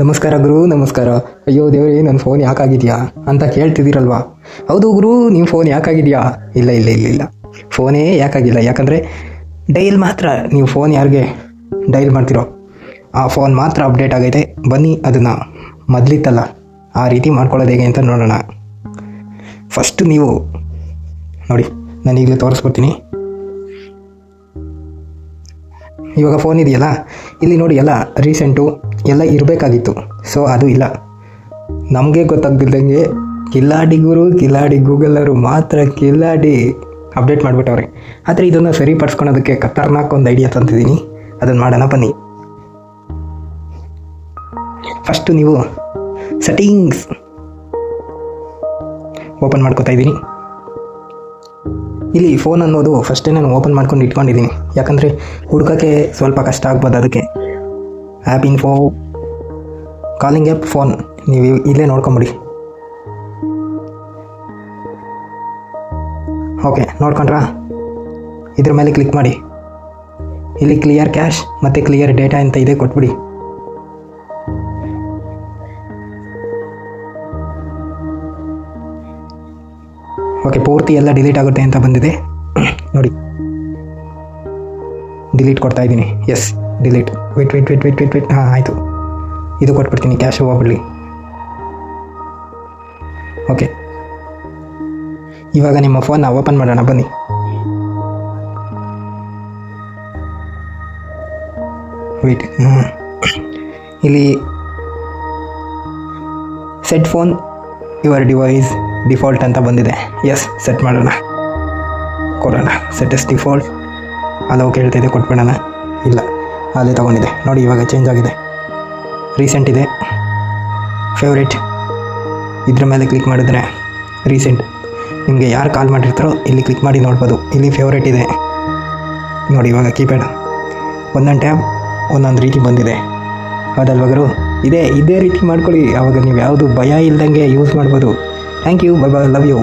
ನಮಸ್ಕಾರ ಗುರು, ನಮಸ್ಕಾರ. ಅಯ್ಯೋ ದೇವ್ರೇ, ನನ್ನ ಫೋನ್ ಯಾಕಾಗಿದೆಯಾ ಅಂತ ಕೇಳ್ತಿದ್ದೀರಲ್ವಾ? ಹೌದು ಗುರು, ನಿಮ್ಮ ಫೋನ್ ಯಾಕಾಗಿದೆಯಾ? ಇಲ್ಲ ಇಲ್ಲ ಇಲ್ಲ ಇಲ್ಲ, ಫೋನೇ ಯಾಕಾಗಿಲ್ಲ. ಯಾಕಂದರೆ ಡೈಲ್ ಮಾತ್ರ, ನೀವು ಫೋನ್ ಯಾರಿಗೆ ಡೈಲ್ ಮಾಡ್ತಿರೋ ಆ ಫೋನ್ ಮಾತ್ರ ಅಪ್ಡೇಟ್ ಆಗೈತೆ. ಬನ್ನಿ ಅದನ್ನು ಮೊದಲಿತ್ತಲ್ಲ ಆ ರೀತಿ ಮಾಡ್ಕೊಳ್ಳೋದು ಹೇಗೆ ಅಂತ ನೋಡೋಣ. ಫಸ್ಟ್ ನೀವು ನೋಡಿ, ನಾನು ಈಗಲೇ ತೋರಿಸ್ಕೊಡ್ತೀನಿ. ಇವಾಗ ಫೋನ್ ಇದೆಯಲ್ಲ, ಇಲ್ಲಿ ನೋಡಿ ಎಲ್ಲ ರೀಸೆಂಟು ಎಲ್ಲ ಇರಬೇಕಾಗಿತ್ತು. ಸೊ ಅದು ಇಲ್ಲ, ನಮಗೆ ಗೊತ್ತಾಗ್ದಿದ್ದಂಗೆ ಕಿಲಾಡಿ ಗುರು, ಕಿಲಾಡಿ ಗೂಗಲರು ಮಾತ್ರ ಕಿಲಾಡಿ ಅಪ್ಡೇಟ್ ಮಾಡಿಬಿಟ್ಟವ್ರೆ. ಆದರೆ ಇದನ್ನು ಸರಿಪಡಿಸ್ಕೊಳೋದಕ್ಕೆ ಖತರ್ನಾಕ್ ಒಂದು ಐಡಿಯಾ ತಂತಿದ್ದೀನಿ, ಅದನ್ನು ಮಾಡೋಣ ಬನ್ನಿ. ಫಸ್ಟು ನೀವು ಸೆಟ್ಟಿಂಗ್ಸ್ ಓಪನ್ ಮಾಡ್ಕೋತಾ ಇದ್ದೀನಿ. ಇಲ್ಲಿ ಫೋನ್ ಅನ್ನೋದು ಫಸ್ಟೇ ನಾನು ಓಪನ್ ಮಾಡ್ಕೊಂಡು ಇಟ್ಕೊಂಡಿದ್ದೀನಿ, ಯಾಕಂದರೆ ಹುಡ್ಕೋಕ್ಕೆ ಸ್ವಲ್ಪ ಕಷ್ಟ ಆಗ್ಬೋದು. ಅದಕ್ಕೆ app info, calling app, phone ನೀವು ಇಲ್ಲೇ ನೋಡ್ಕೊಂಬಿಡಿ. ಓಕೆ, ನೋಡ್ಕೊಂಡ್ರಾ? ಇದ್ರ ಮೇಲೆ ಕ್ಲಿಕ್ ಮಾಡಿ. ಇಲ್ಲಿ ಕ್ಲಿಯರ್ ಕ್ಯಾಶ್ ಮತ್ತು ಕ್ಲಿಯರ್ ಡೇಟಾ ಅಂತ ಇದೆ, ಕೊಟ್ಬಿಡಿ. ಓಕೆ, ಪೂರ್ತಿ ಎಲ್ಲ ಡಿಲೀಟ್ ಆಗುತ್ತೆ ಅಂತ ಬಂದಿದೆ ನೋಡಿ. ಡಿಲೀಟ್ ಕೊಡ್ತಾ ಇದ್ದೀನಿ. Yes, delete. ವೆಯ್ಟ್. ಹಾಂ, ಆಯಿತು. ಇದು ಕೊಟ್ಬಿಡ್ತೀನಿ, ಕ್ಯಾಶ್ ಹೋಗ್ಬಿಡಲಿ. ಓಕೆ, ಇವಾಗ ನಿಮ್ಮ ಫೋನ್ನ ಓಪನ್ ಮಾಡೋಣ ಬನ್ನಿ. ವೆಯ್ಟ್. ಇಲ್ಲಿ set phone your device default ಅಂತ ಬಂದಿದೆ. ಎಸ್, ಸೆಟ್ ಮಾಡೋಣ, ಕೊಡೋಣ. Set as default. ಅಲೋ ಕೇಳ್ತಾಯಿದೆ, ಕೊಟ್ಬಿಡೋಣ. ಇಲ್ಲ, ಅಲ್ಲೇ ತೊಗೊಂಡಿದೆ ನೋಡಿ. ಇವಾಗ ಚೇಂಜ್ ಆಗಿದೆ. ರೀಸೆಂಟ್ ಇದೆ, ಫೇವ್ರೇಟ್. ಇದ್ರ ಮೇಲೆ ಕ್ಲಿಕ್ ಮಾಡಿದ್ರೆ ರೀಸೆಂಟ್, ನಿಮಗೆ ಯಾರು ಕಾಲ್ ಮಾಡಿರ್ತಾರೋ ಇಲ್ಲಿ ಕ್ಲಿಕ್ ಮಾಡಿ ನೋಡ್ಬೋದು. ಇಲ್ಲಿ ಫೇವ್ರೇಟ್ ಇದೆ ನೋಡಿ. ಇವಾಗ ಕೀಪ್ಯಾಡ್, ಒಂದೊಂದು ಟ್ಯಾಬ್ ಒಂದೊಂದು ರೀತಿ ಬಂದಿದೆ. ಅದಲ್ವಾಗರು ಇದೇ ರೀತಿ ಮಾಡ್ಕೊಳ್ಳಿ. ಆವಾಗ ನೀವು ಯಾವುದು ಭಯ ಇಲ್ದಂಗೆ ಯೂಸ್ ಮಾಡ್ಬೋದು. Thank you, bye bye, love you.